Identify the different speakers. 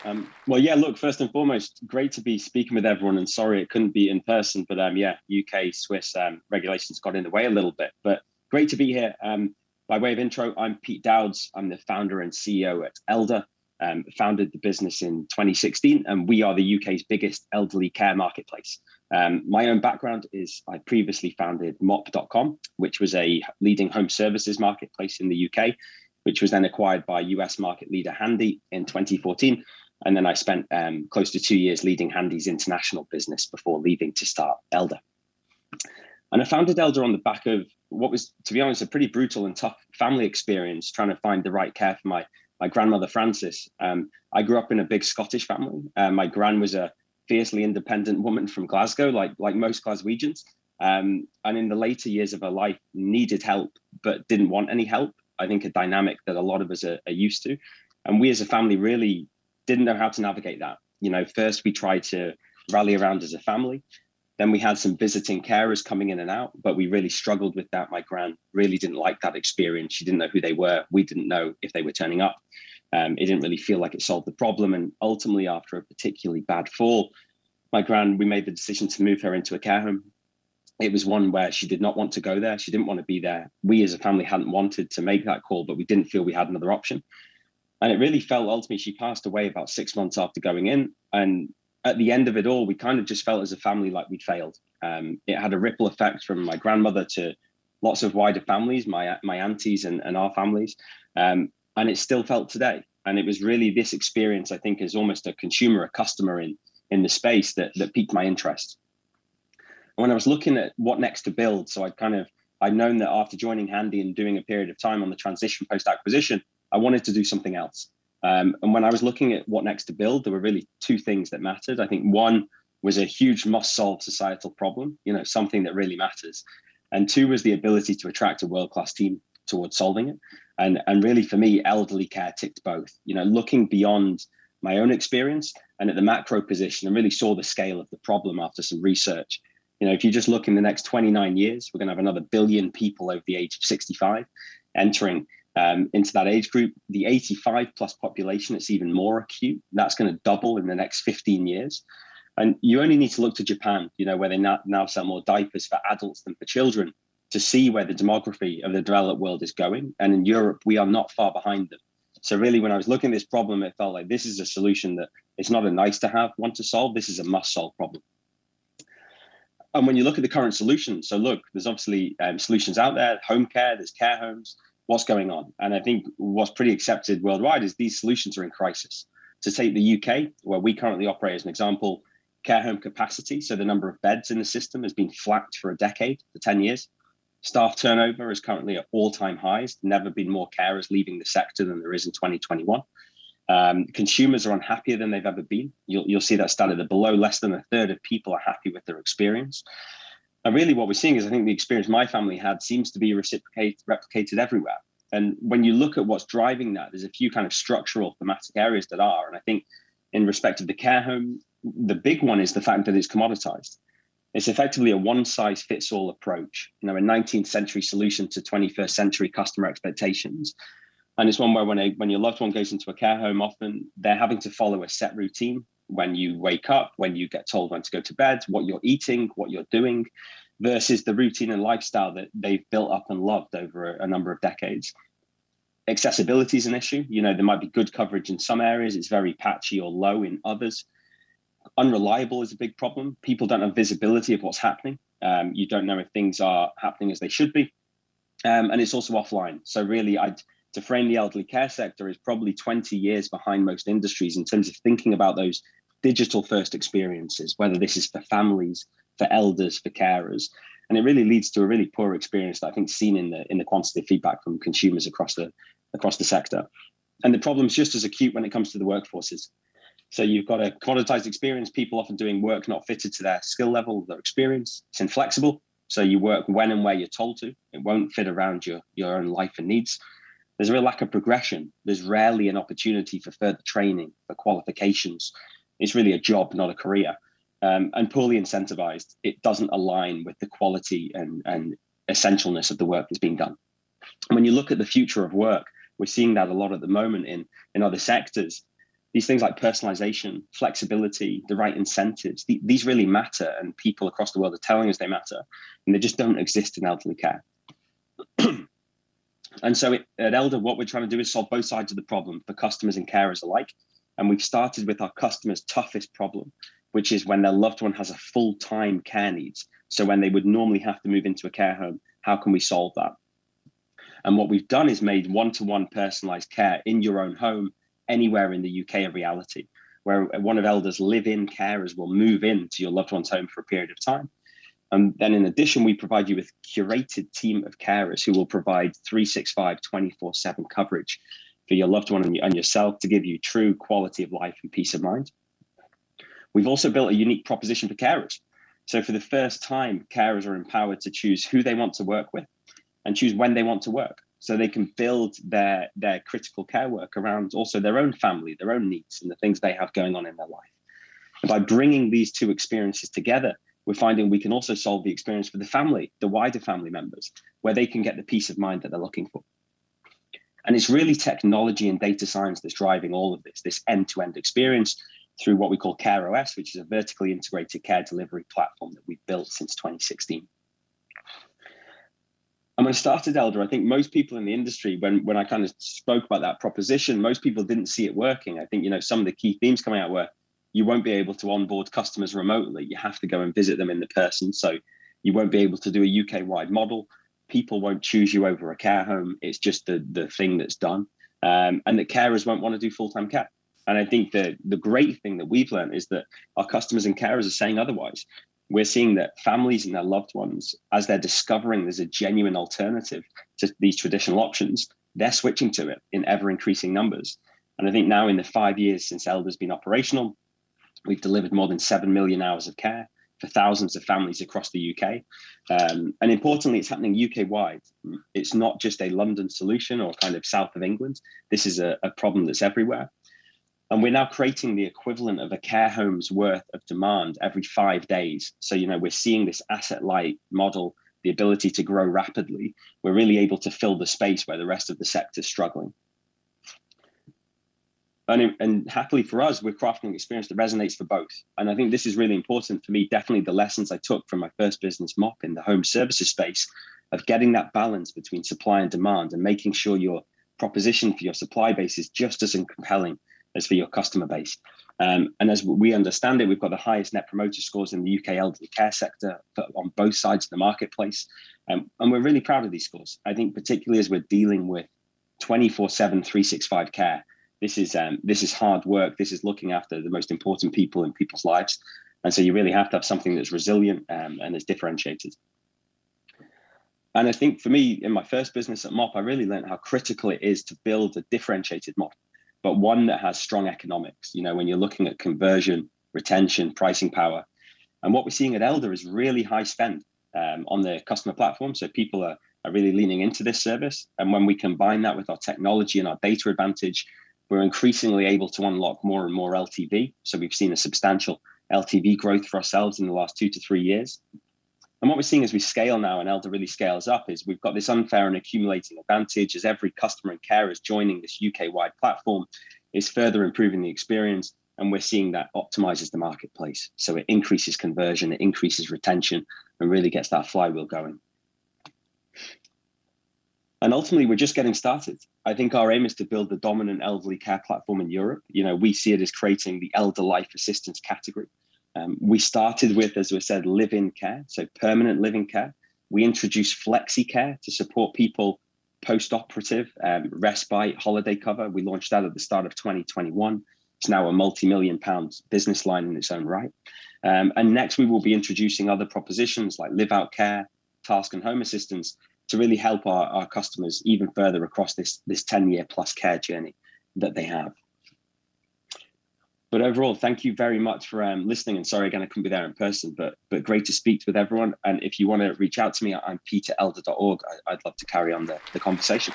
Speaker 1: Well, yeah, look, first and foremost, great to be speaking with everyone, and sorry it couldn't be in person, but yeah, UK, Swiss regulations got in the way a little bit, but great to be here. By way of intro, I'm Pete Dowds. I'm the founder and CEO at Elder. Founded the business in 2016, and we are the UK's biggest elderly care marketplace. My own background is I previously founded mop.com, which was a leading home services marketplace in the UK, which was then acquired by US market leader Handy in 2014. And then I spent close to 2 years leading Handy's international business before leaving to start Elder. And I founded Elder on the back of what was, to be honest, a pretty brutal and tough family experience, trying to find the right care for my grandmother, Frances. I grew up in a big Scottish family. My gran was a fiercely independent woman from Glasgow, like most Glaswegians. And in the later years of her life, needed help, but didn't want any help. I think a dynamic that a lot of us are used to. And we as a family really didn't know how to navigate that. First we tried to rally around as a family. Then we had some visiting carers coming in and out, but we really struggled with that. My gran really didn't like that experience. She didn't know who they were. We didn't know if they were turning up. It didn't really feel like it solved the problem. And ultimately, after a particularly bad fall, my gran, we made the decision to move her into a care home. It was one where she did not want to go there. She didn't want to be there. We as a family hadn't wanted to make that call, but we didn't feel we had another option. And it really felt, ultimately, she passed away about 6 months after going in. And at the end of it all, we kind of just felt as a family like we'd failed. It had a ripple effect from my grandmother to lots of wider families, my aunties and our families. And it still felt today. And it was really this experience, I think, as almost a consumer, a customer in the space that piqued my interest. And when I was looking at what next to build, so I'd known that after joining Handy and doing a period of time on the transition post-acquisition, I wanted to do something else. And when I was looking at what next to build, there were really two things that mattered. I think one was a huge must-solve societal problem, something that really matters. And two was the ability to attract a world-class team towards solving it. And really, for me, elderly care ticked both. Looking beyond my own experience and at the macro position, I really saw the scale of the problem after some research. If you just look in the next 29 years, we're going to have another billion people over the age of 65 entering into that age group. The 85 plus population, it's even more acute. That's going to double in the next 15 years. And you only need to look to Japan, where they now sell more diapers for adults than for children, to see where the demography of the developed world is going. And in Europe, we are not far behind them. So really, when I was looking at this problem, it felt like this is a solution that it's not a nice to have one to solve. This is a must solve problem. And when you look at the current solutions, so look, there's obviously solutions out there, home care, there's care homes. What's going on? And I think what's pretty accepted worldwide is these solutions are in crisis. To take the UK, where we currently operate as an example, care home capacity, so the number of beds in the system has been flat for a decade, for 10 years. Staff turnover is currently at all-time highs. Never been more carers leaving the sector than there is in 2021. Consumers are unhappier than they've ever been. You'll see that started at below less than a third of people are happy with their experience. And really what we're seeing is I think the experience my family had seems to be replicated everywhere. And when you look at what's driving that, there's a few kind of structural thematic areas that are. And I think in respect of the care home, the big one is the fact that it's commoditized. It's effectively a one-size-fits-all approach, a 19th century solution to 21st century customer expectations. And it's one where when your loved one goes into a care home, often they're having to follow a set routine. When you wake up, when you get told when to go to bed, what you're eating, what you're doing, versus the routine and lifestyle that they've built up and loved over a number of decades. Accessibility is an issue. There might be good coverage in some areas. It's very patchy or low in others. Unreliable is a big problem. People don't have visibility of what's happening. You don't know if things are happening as they should be. And it's also offline. So really, to frame the elderly care sector is probably 20 years behind most industries in terms of thinking about those digital first experiences, whether this is for families, for elders, for carers. And it really leads to a really poor experience that I think seen in the quantitative feedback from consumers across the sector. And the problem is just as acute when it comes to the workforces. So you've got a commoditized experience, people often doing work not fitted to their skill level, their experience. It's inflexible. So you work when and where you're told to. It won't fit around your own life and needs. There's a real lack of progression. There's rarely an opportunity for further training, for qualifications. It's really a job, not a career. And poorly incentivized. It doesn't align with the quality and essentialness of the work that's being done. And when you look at the future of work, we're seeing that a lot at the moment in other sectors. these things like personalization, flexibility, the right incentives, these really matter, and people across the world are telling us they matter, and they just don't exist in elderly care. And so at Elder, what we're trying to do is solve both sides of the problem for customers and carers alike. And we've started with our customers' toughest problem, which is when their loved one has a full-time care needs. So when they would normally have to move into a care home, how can we solve that? And what we've done is made one-to-one personalized care in your own home, anywhere in the UK, a reality, where one of Elder's live-in carers will move into your loved one's home for a period of time. And then in addition, we provide you with a curated team of carers who will provide 365, 24/7 coverage for your loved one and yourself to give you true quality of life and peace of mind. We've also built a unique proposition for carers. So for the first time, carers are empowered to choose who they want to work with and choose when they want to work. So they can build their critical care work around also their own family, their own needs, and the things they have going on in their life. And by bringing these two experiences together, we're finding we can also solve the experience for the family, the wider family members, where they can get the peace of mind that they're looking for. And it's really technology and data science that's driving all of this end-to-end experience through what we call Care OS, which is a vertically integrated care delivery platform that we've built since 2016. And when I started Elder, I think most people in the industry, when I kind of spoke about that proposition, most people didn't see it working. I think, some of the key themes coming out were you won't be able to onboard customers remotely. You have to go and visit them in the person. So you won't be able to do a UK-wide model. People won't choose you over a care home. It's just the thing that's done. And that carers won't want to do full-time care. And I think the great thing that we've learned is that our customers and carers are saying otherwise. We're seeing that families and their loved ones, as they're discovering there's a genuine alternative to these traditional options, they're switching to it in ever-increasing numbers. And I think now in the 5 years since Elder's been operational, we've delivered more than 7 million hours of care for thousands of families across the UK. And importantly, it's happening UK-wide. It's not just a London solution or kind of south of England. This is a problem that's everywhere. And we're now creating the equivalent of a care home's worth of demand every 5 days. So, we're seeing this asset-light model, the ability to grow rapidly. We're really able to fill the space where the rest of the sector is struggling. And happily for us, we're crafting an experience that resonates for both. And I think this is really important for me. Definitely the lessons I took from my first business, Mop, in the home services space, of getting that balance between supply and demand and making sure your proposition for your supply base is just as compelling as for your customer base. And as we understand it, we've got the highest net promoter scores in the UK elderly care sector on both sides of the marketplace. And we're really proud of these scores. I think particularly as we're dealing with 24/7, 365 care. This is hard work. This is looking after the most important people in people's lives. And so you really have to have something that's resilient and is differentiated. And I think for me, in my first business at Mop, I really learned how critical it is to build a differentiated model, but one that has strong economics, when you're looking at conversion, retention, pricing power. And what we're seeing at Elder is really high spend on the customer platform. So people are really leaning into this service. And when we combine that with our technology and our data advantage, we're increasingly able to unlock more and more LTV. So we've seen a substantial LTV growth for ourselves in the last 2 to 3 years. And what we're seeing as we scale now and Elder really scales up is we've got this unfair and accumulating advantage as every customer and carer is joining this UK-wide platform is further improving the experience. And we're seeing that optimizes the marketplace. So it increases conversion, it increases retention, and really gets that flywheel going. And ultimately, we're just getting started. I think our aim is to build the dominant elderly care platform in Europe. We see it as creating the elder life assistance category. We started with, as we said, live-in care, so permanent living care. We introduced flexi care to support people post-operative, respite, holiday cover. We launched that at the start of 2021. It's now a multi-million-pound business line in its own right. And next, we will be introducing other propositions like live-out care, task and home assistance, to really help our customers even further across this 10-year plus care journey that they have. But overall, thank you very much for listening. And sorry again, I couldn't be there in person, but great to speak with everyone. And if you want to reach out to me, I'm peter@elder.org. I'd love to carry on the conversation.